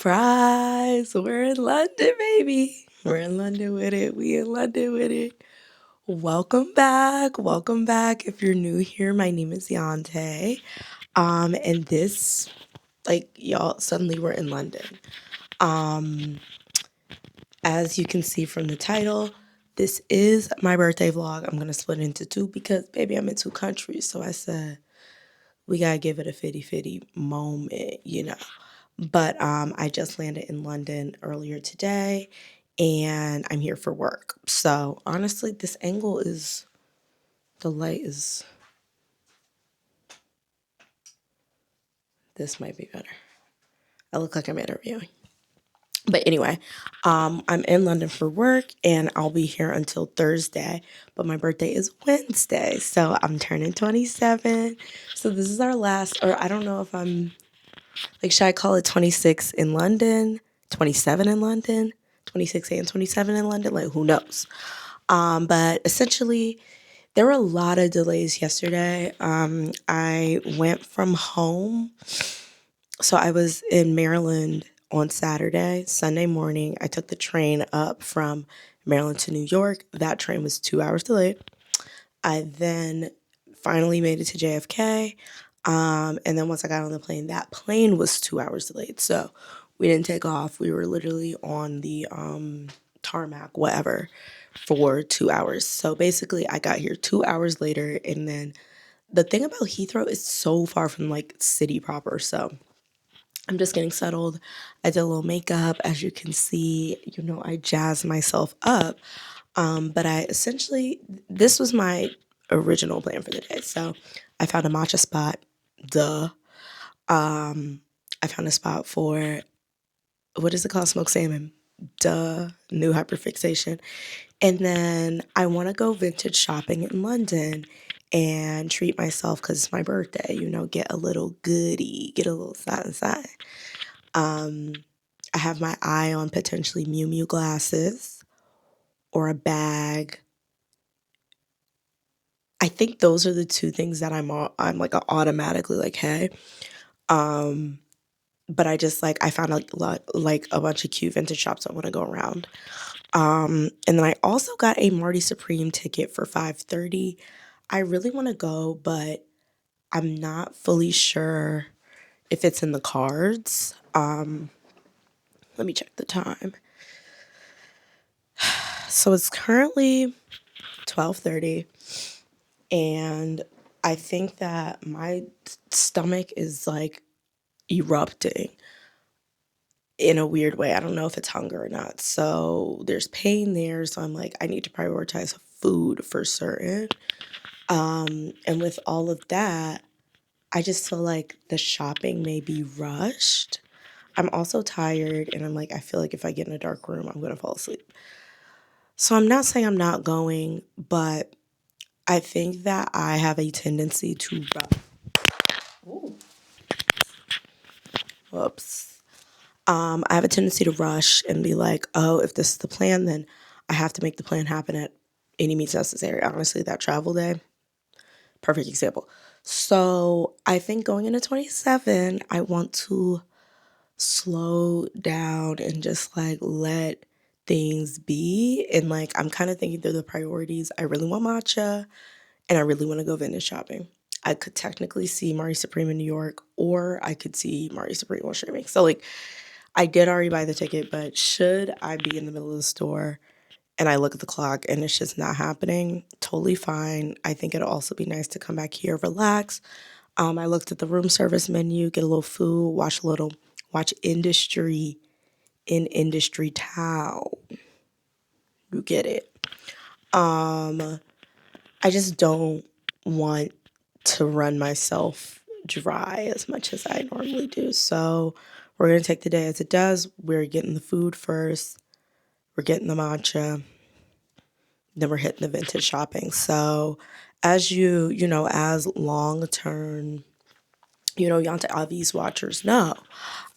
Surprise! We're in London, baby. We're in London with it. We in London with it. Welcome back. Welcome back. If you're new here, my name is Yante. And this, like, y'all, suddenly we're in London. Um, as you can see from the title, this is my birthday vlog. I'm gonna split it into two because, baby, I'm in two countries. So I said we gotta give it a fitty moment. But I just landed in London earlier today and I'm here for work. So honestly, the light is, this might be better. I look like I'm interviewing. But anyway, I'm in London for work and I'll be here until Thursday. But my birthday is Wednesday. So I'm turning 27. So this is our last, or I don't know if should I call it 26 in London, 27 in London, 26 and 27 in London? Like, who knows? But essentially, there were a lot of delays yesterday. I went from home. So I was in Maryland on Saturday. Sunday morning, I took the train up from Maryland to New York. That train was 2 hours delayed. I then finally made it to JFK. And then once I got on the plane, that plane was 2 hours delayed. So we didn't take off. We were literally on the tarmac, whatever, for 2 hours. So basically, I got here 2 hours later. And then the thing about Heathrow is so far from like city proper. So I'm just getting settled. I did a little makeup. As you can see, I jazzed myself up. But this was my original plan for the day. So I found a matcha spot. Duh. I found a spot for, what is it called? Smoked salmon. Duh. New hyperfixation. And then I want to go vintage shopping in London and treat myself because it's my birthday, get a little goodie, get a little something. I have my eye on potentially Miu Miu glasses or a bag. I think those are the two things that I'm like automatically like, hey. But I found like a bunch of cute vintage shops I want to go around. And then I also got a Marty Supreme ticket for 5:30. I really want to go, but I'm not fully sure if it's in the cards. Let me check the time. So it's currently 12:30, and I think that my stomach is like erupting in a weird way. I don't know if it's hunger or not. So there's pain there. So I'm like, I need to prioritize food for certain. And with all of that, I just feel like the shopping may be rushed. I'm also tired, and I'm like, I feel like if I get in a dark room, I'm going to fall asleep. So I'm not saying I'm not going, but I think that I have a tendency to Ooh. Whoops. I have a tendency to rush and be like, oh, if this is the plan, then I have to make the plan happen at any means necessary. Honestly, that travel day, perfect example. So I think going into 27, I want to slow down and just like let things be. And like, I'm kind of thinking through the priorities. I really want matcha and I really want to go vintage shopping. I could technically see Marty Supreme in New York, or I could see Marty Supreme on streaming. So like, I did already buy the ticket, but should I be in the middle of the store and I look at the clock and it's just not happening, totally fine. I think it'll also be nice to come back here, relax. I looked at the room service menu, get a little food, watch Industry in Industry Town. You get it. I just don't want to run myself dry as much as I normally do. So we're going to take the day as it does. We're getting the food first. We're getting the matcha. Then we're hitting the vintage shopping. So as as long-term, Yanta Avi's watchers know,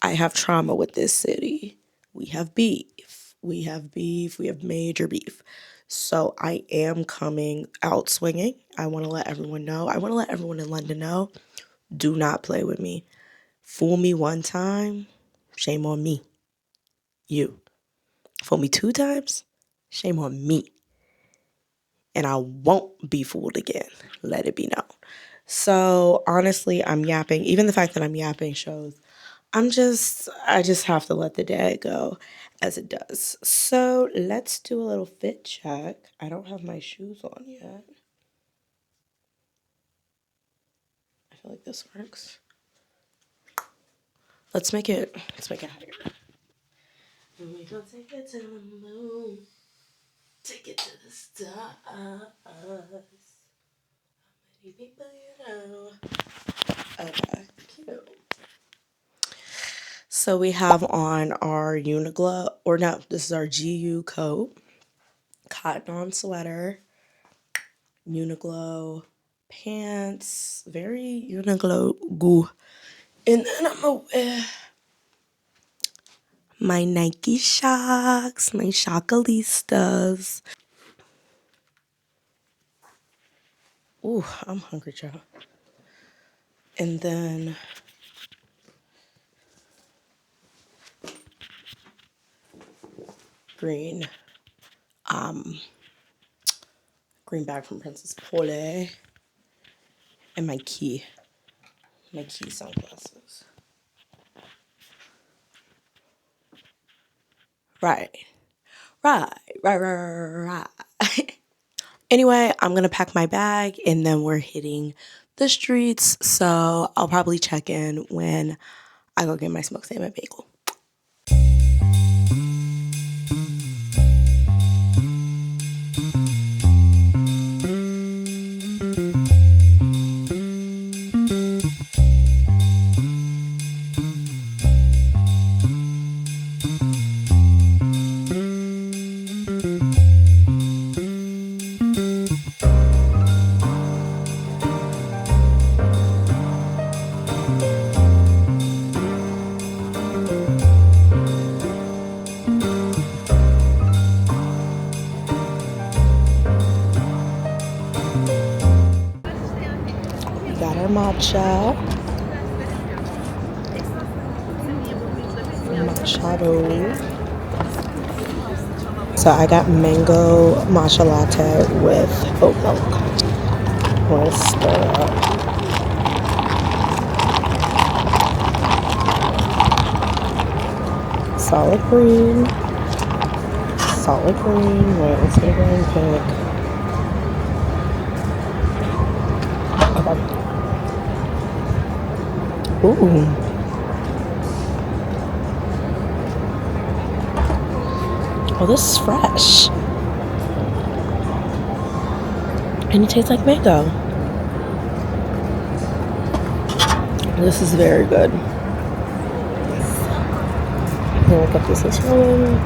I have trauma with this city. We have beef. We have beef. We have major beef. So I am coming out swinging. I want to let everyone know. I want to let everyone in London know. Do not play with me. Fool me one time, shame on me. you. Fool me 2 times, shame on me. And I won't be fooled again. Let it be known. So honestly, I'm yapping. Even the fact that I'm yapping shows I just have to let the day go as it does. So let's do a little fit check. I don't have my shoes on yet. I feel like this works. Let's make it higher. We gonna take it to the moon. Take it to the stars. Many people you know. Okay, cute. So we have on our Uniqlo, or no, this is our GU coat, cotton on sweater, Uniqlo pants, very Uniqlo goo. And then I'm gonna wear my Nike Shocks, my Shockalistas. Ooh, I'm hungry, child. And then green, green bag from Princess Polly, and my key sunglasses. Right. Right. Anyway, I'm gonna pack my bag and then we're hitting the streets. So I'll probably check in when I go get my smoked salmon bagel. We got our matcha. Machado. So I got mango matcha latte with oat milk. I'm gonna stir it up. Solid green. Wait, let's get a green pick. Okay. Ooh. Oh, this is fresh. And it tastes like mango. This is very good. I'm gonna look up this one.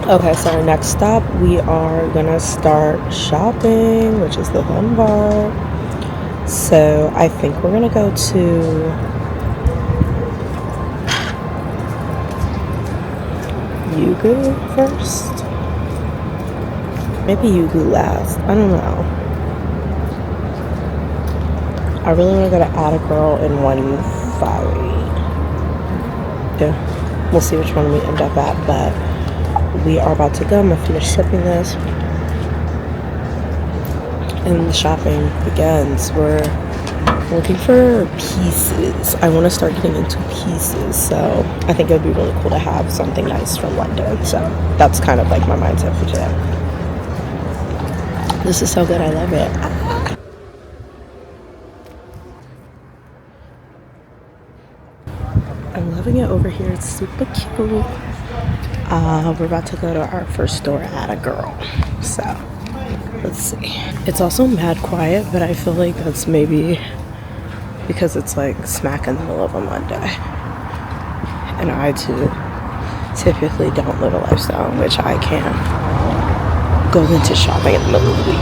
Okay, so our next stop, we are gonna start shopping, which is the fun part. So I think we're gonna go to Yugu first. Maybe Yugu last. I don't know. I really want to go to Attagirl in 158. Yeah, we'll see which one we end up at, but we are about to go. I'm gonna finish sipping this. And the shopping begins. We're looking for pieces. I want to start getting into pieces, so I think it would be really cool to have something nice from London. So that's kind of like my mindset for today. This is so good. I love it. I'm loving it over here. It's super cute. We're about to go to our first store, Attagirl. So let's see. It's also mad quiet, but I feel like that's maybe because it's like smack in the middle of a Monday. And I too typically don't live a lifestyle in which I can go into shopping in the middle of the week.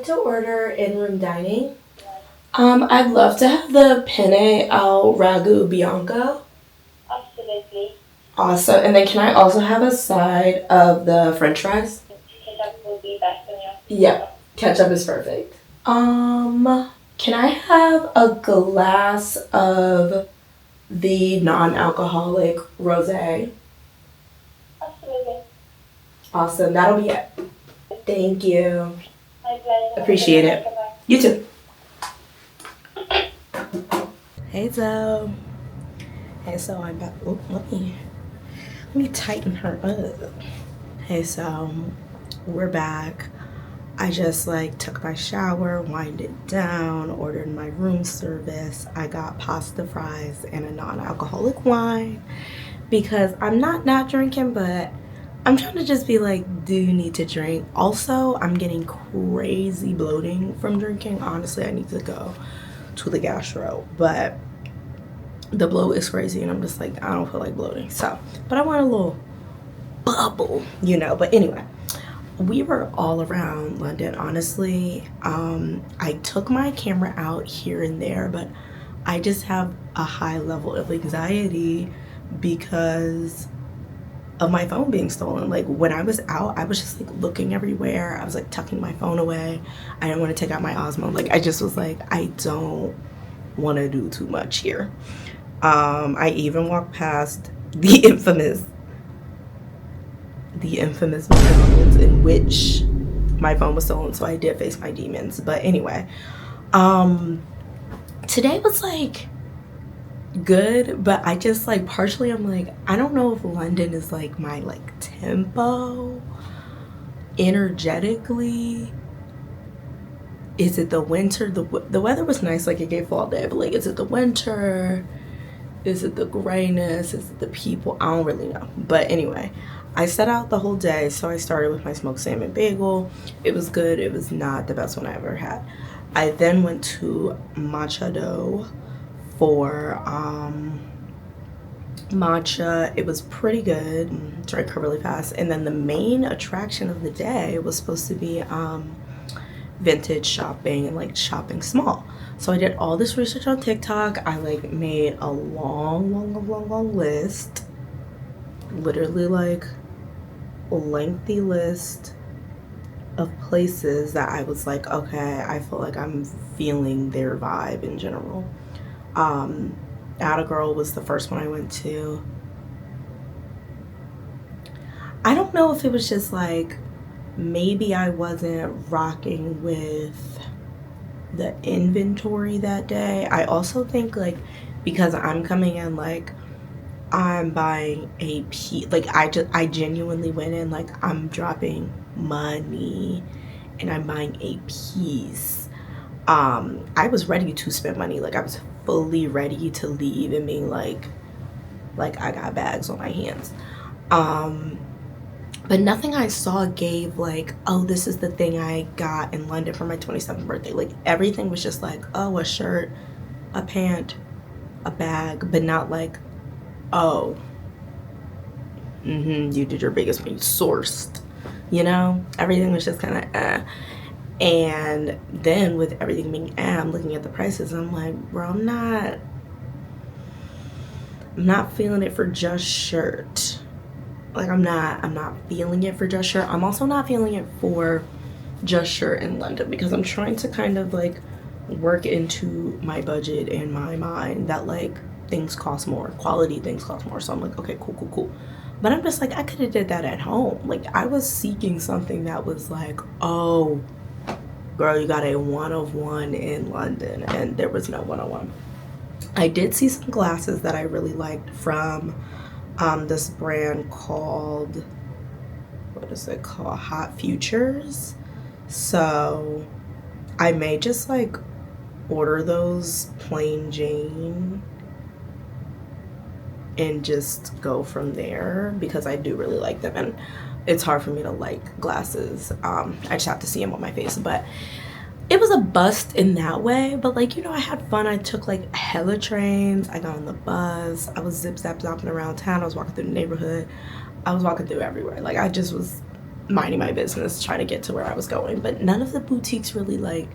like to order in-room dining. I'd love to have the penne al ragu bianco. Absolutely. Awesome. And then can I also have a side of the French fries? Ketchup will be best on your. Yeah, ketchup is perfect. Can I have a glass of the non-alcoholic rosé? Absolutely. Awesome. That'll be it. Thank you. My pleasure. Appreciate it. Bye-bye. You too. Hey, Zoe. Hey, so I'm back. Oh, let me tighten her up. Hey, so we're back. I just like took my shower, winded down, ordered my room service. I got pasta, fries, and a non-alcoholic wine because I'm not drinking, but I'm trying to just be like, do you need to drink? Also, I'm getting crazy bloating from drinking. Honestly, I need to go to the gastro, but the bloat is crazy and I'm just like, I don't feel like bloating. So, but I want a little bubble, you know. But anyway, we were all around London, honestly. I took my camera out here and there, but I just have a high level of anxiety because of my phone being stolen. Like when I was out, I was just like looking everywhere. I was like tucking my phone away. I didn't want to take out my Osmo. Like I just was like, I don't want to do too much here. I even walked past the infamous McDonald's in which my phone was stolen, so I did face my demons. But anyway, today was like good, but I just like partially I'm like, I don't know if London is like my like tempo energetically. Is it the winter? The weather was nice, like it gave fall day, but like is it the winter? Is it the grayness? Is it the people? I don't really know. But anyway, I set out the whole day. So I started with my smoked salmon bagel. It was good. It was not the best one I ever had. I then went to Matcha Dough for matcha. It was pretty good. Drank her really fast. And then the main attraction of the day was supposed to be vintage shopping and like shopping small. So I did all this research on TikTok. I like made a long list, literally like a lengthy list of places that I was like, okay, I feel like I'm feeling their vibe in general. Atta Girl was the first one I went to. I don't know if it was just like maybe I wasn't rocking with the inventory that day. I also think like because I'm coming in like I'm buying a piece, like I genuinely went in like I'm dropping money and I'm buying a piece. I was ready to spend money, like I was fully ready to leave and being like I got bags on my hands. But nothing I saw gave like, oh, this is the thing I got in London for my 27th birthday. Like everything was just like, oh, a shirt, a pant, a bag, but not like, oh, you did your biggest one, you sourced, you know? Everything was just kind of And then with everything being I'm looking at the prices and I'm like, bro, I'm not feeling it for just shirt. Like I'm not feeling it for just shirt. I'm also not feeling it for just shirt in London because I'm trying to kind of like work into my budget in my mind that like things cost more, quality things cost more. So I'm like, okay, cool. But I'm just like, I could have did that at home. Like I was seeking something that was like, oh, girl, you got a 101 in London, and there was no 101. I did see some glasses that I really liked from this brand called, what is it called? Hot Futures. So I may just like order those plain Jane and just go from there because I do really like them, and it's hard for me to like glasses. I just have to see them on my face, but it was a bust in that way. But like, you know, I had fun. I took like hella trains. I got on the bus. I was zip zap zopping around town. I was walking through the neighborhood. I was walking through everywhere. Like I just was minding my business, trying to get to where I was going. But none of the boutiques really like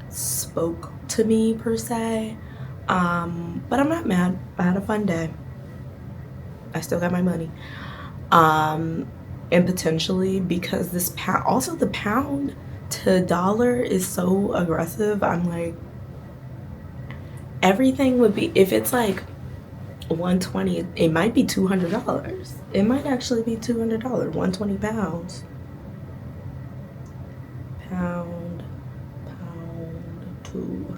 spoke to me per se. But I'm not mad. I had a fun day. I still got my money. And potentially because this pound, also the pound to dollar is so aggressive. I'm like, everything would be, if it's like 120, it might be $200. It might actually be $200. 120 pounds. Pound to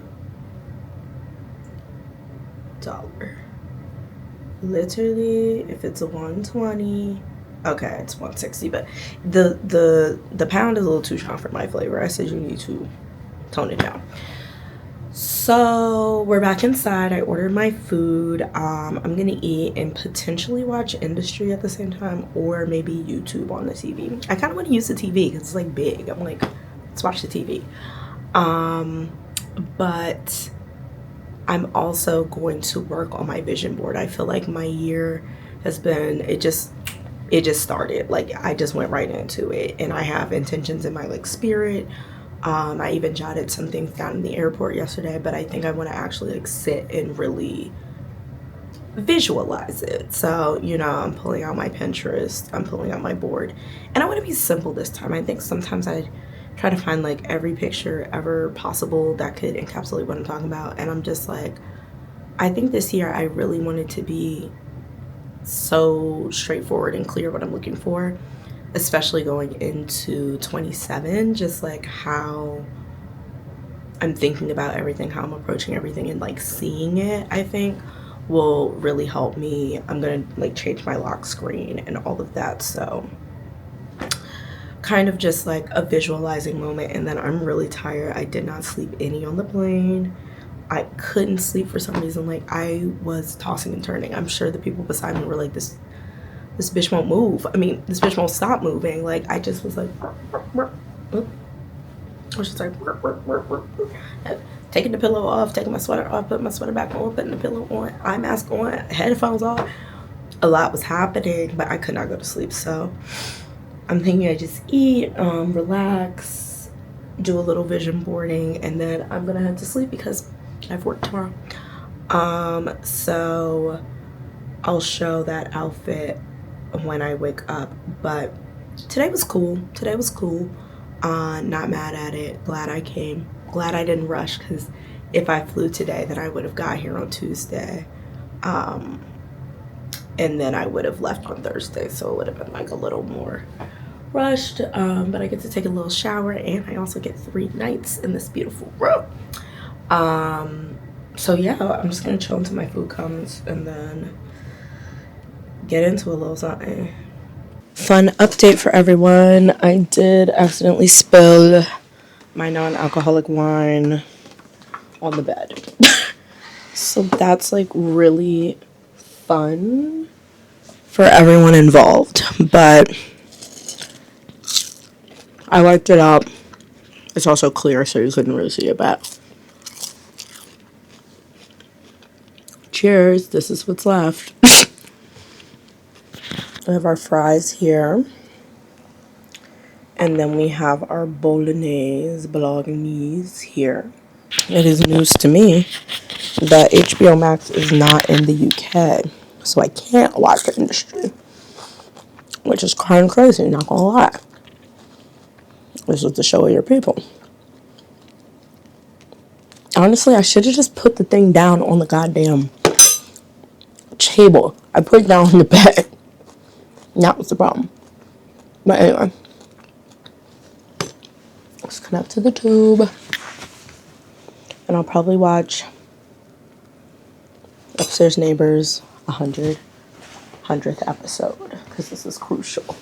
dollar. Literally, if it's a 120, okay, it's 160, but the pound is a little too strong for my flavor. I said you need to tone it down. So we're back inside. I ordered my food. I'm gonna eat and potentially watch Industry at the same time, or maybe YouTube on the TV. I kind of want to use the TV because it's like big. I'm like, let's watch the TV. But I'm also going to work on my vision board. I feel like my year has been, it just started. Like I just went right into it, and I have intentions in my like spirit. I even jotted some things down in the airport yesterday, but I think I want to actually like sit and really visualize it. So, you know, I'm pulling out my Pinterest, I'm pulling out my board, and I want to be simple this time. I think sometimes I try to find like every picture ever possible that could encapsulate what I'm talking about, and I'm just like, I think this year I really wanted to be so straightforward and clear what I'm looking for, especially going into 27, just like how I'm thinking about everything, how I'm approaching everything, and like seeing it, I think will really help me. I'm gonna like change my lock screen and all of that. So kind of just like a visualizing moment. And then I'm really tired. I did not sleep any on the plane. I couldn't sleep for some reason. Like I was tossing and turning. I'm sure the people beside me were like, this bitch won't move. I mean, this bitch won't stop moving. Like I just was like, I was just like, taking the pillow off, taking my sweater off, putting my sweater back on, putting the pillow on, eye mask on, headphones off. A lot was happening, but I could not go to sleep. So I'm thinking I just eat, relax, do a little vision boarding, and then I'm gonna head to sleep because I have work tomorrow. So I'll show that outfit when I wake up. But today was cool. Not mad at it. Glad I came. Glad I didn't rush, because if I flew today, then I would have got here on Tuesday. And then I would have left on Thursday, so it would have been like a little more rushed. But I get to take a little shower, and I also get 3 nights in this beautiful room. So yeah, I'm just gonna chill until my food comes and then get into a little something. Fun update for everyone. I did accidentally spill my non-alcoholic wine on the bed. So that's like really fun for everyone involved, but I wiped it up. It's also clear, so you couldn't really see it, but cheers. This is what's left. We have our fries here, and then we have our bolognese here. It is news to me that HBO Max is not in the UK, so I can't watch Industry, which is kind of crazy, not gonna lie. This is the show of your people. Honestly, I should have just put the thing down on the goddamn table. I put it down on the bed. That was the problem. But anyway, let's connect to the tube, and I'll probably watch Upstairs Neighbors 100th episode, because this is crucial.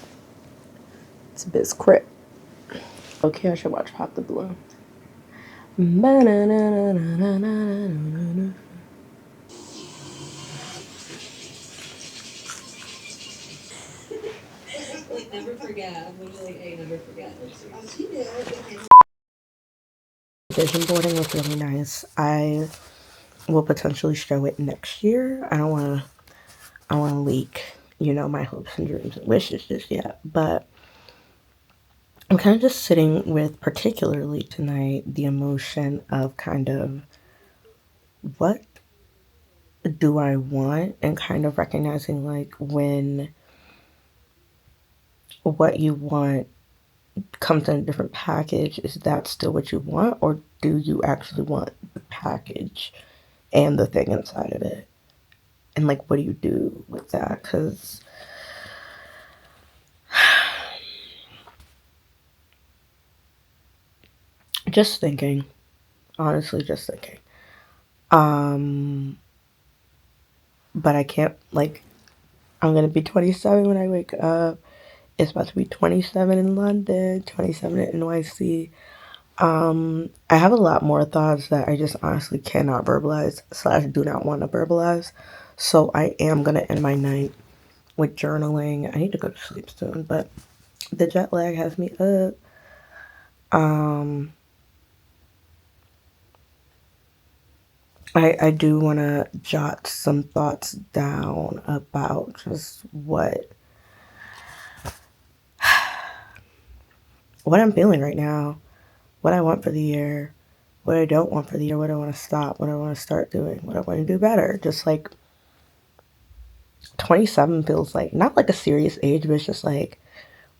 It's a biz crit. Okay, I should watch Pop the Balloon. Never forget. I'm literally like, hey, never forget. Vision boarding was really nice. I will potentially show it next year. I don't want to leak, you know, my hopes and dreams and wishes just yet, but I'm kind of just sitting with, particularly tonight, the emotion of kind of what do I want, and kind of recognizing like when what you want comes in a different package, is that still what you want, or do you actually want the package and the thing inside of it? And like, what do you do with that? Because just thinking, honestly, just thinking. Um, but I can't, like, I'm gonna be 27 when I wake up. It's about to be 27 in London, 27 in NYC. I have a lot more thoughts that I just honestly cannot verbalize slash do not want to verbalize. So I am gonna end my night with journaling. I need to go to sleep soon, but the jet lag has me up. Um, I do want to jot some thoughts down about just what I'm feeling right now, what I want for the year, what I don't want for the year, what I want to stop, what I want to start doing, what I want to do better. Just like 27 feels like not like a serious age, but it's just like,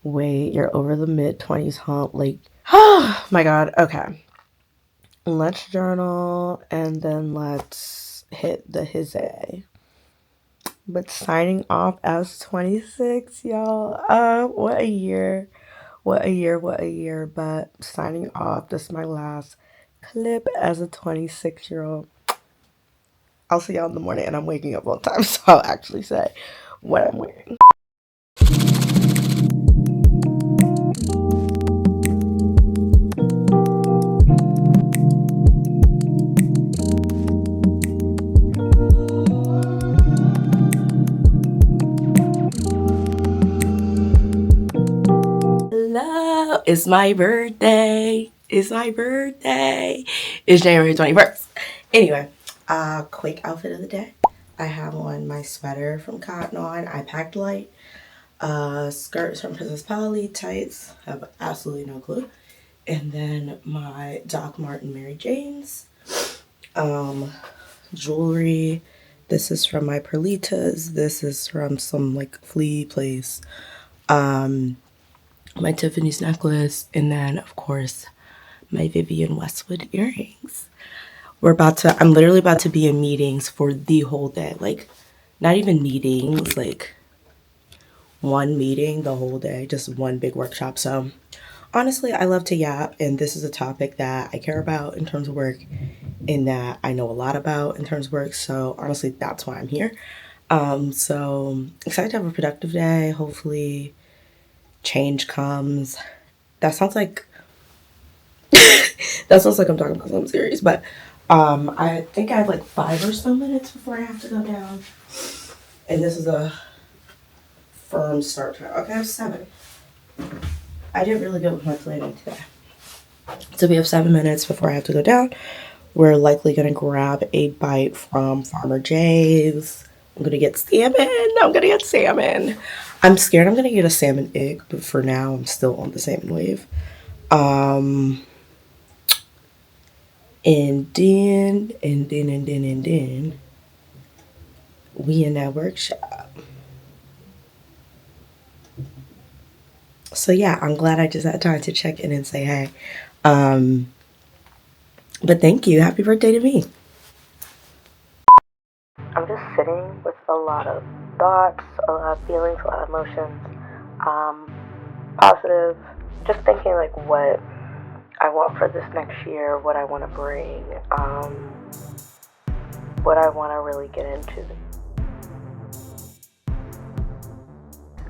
wait, you're over the mid 20s hump. Like, oh my God. Okay. Let's journal and then let's hit the hizzy. But signing off as 26, y'all. What a year. What a year, what a year. But signing off, this is my last clip as a 26-year-old. I'll see y'all in the morning, and I'm waking up on time, so I'll actually say what I'm wearing. Hello, it's my birthday. It's my birthday. It's January 21st. Anyway, quick outfit of the day. I have on my sweater from Cotton On. I packed light. Skirts from Princess Polly. Tights. Have absolutely no clue. And then my Doc Martin Mary Janes. Jewelry. This is from my Perlitas. This is from some like flea place. My Tiffany's necklace, and then of course my Vivienne Westwood earrings. I'm literally about to be in meetings for the whole day. Like, not even meetings, like one meeting the whole day, just one big workshop. So honestly, I love to yap, and this is a topic that I care about in terms of work, and that I know a lot about in terms of work. So honestly, that's why I'm here. So excited to have a productive day. Hopefully change comes. That sounds like that sounds like I'm talking about something serious, but I think I have like 5 or so minutes before I have to go down, and this is a firm start time. Okay, I have 7. I didn't really go with my planning today, so we have 7 minutes before I have to go down. We're likely gonna grab a bite from Farmer Jay's. I'm gonna get salmon. I'm gonna get salmon. I'm scared I'm gonna get a salmon egg, but for now I'm still on the salmon wave. Um, and then we in that workshop. So yeah, I'm glad I just had time to check in and say hey. Um, but thank you. Happy birthday to me. I'm just sitting with a lot of thoughts, a lot of feelings, a lot of emotions. Um, Positive. Just thinking like what I want for this next year, what I want to bring, what I want to really get into.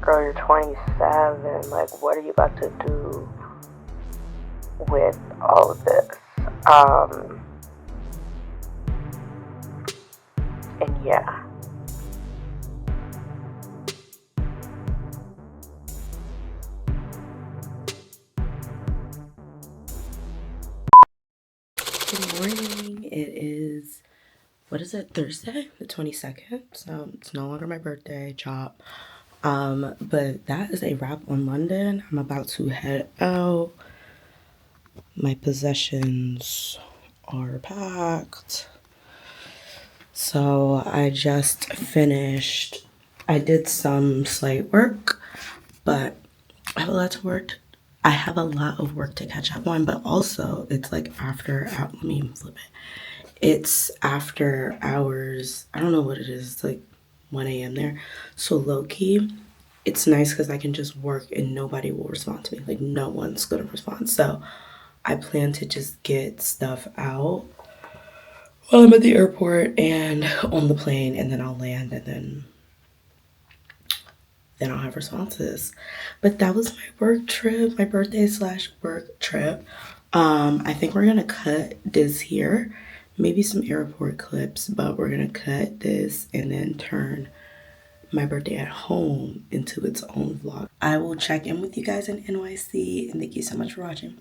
Girl, you're 27. Like, what are you about to do with all of this? And yeah. Good morning. It is, what is it, Thursday, the 22nd. So it's no longer my birthday. Chop. But that is a wrap on London. I'm about to head out. My possessions are packed. So I just finished. I did some slight work, but I have a lot to work. I have a lot of work to catch up on, but also it's like after, let me flip it. It's after hours. I don't know what it is. It's like 1 a.m. there. So low key, it's nice because I can just work and nobody will respond to me. Like no one's gonna respond. So I plan to just get stuff out while I'm at the airport and on the plane, and then I'll land, and then I'll have responses. But that was my work trip, my birthday slash work trip. I think we're gonna cut this here, maybe some airport clips, but we're gonna cut this and then turn my birthday at home into its own vlog. I will check in with you guys in NYC, and thank you so much for watching.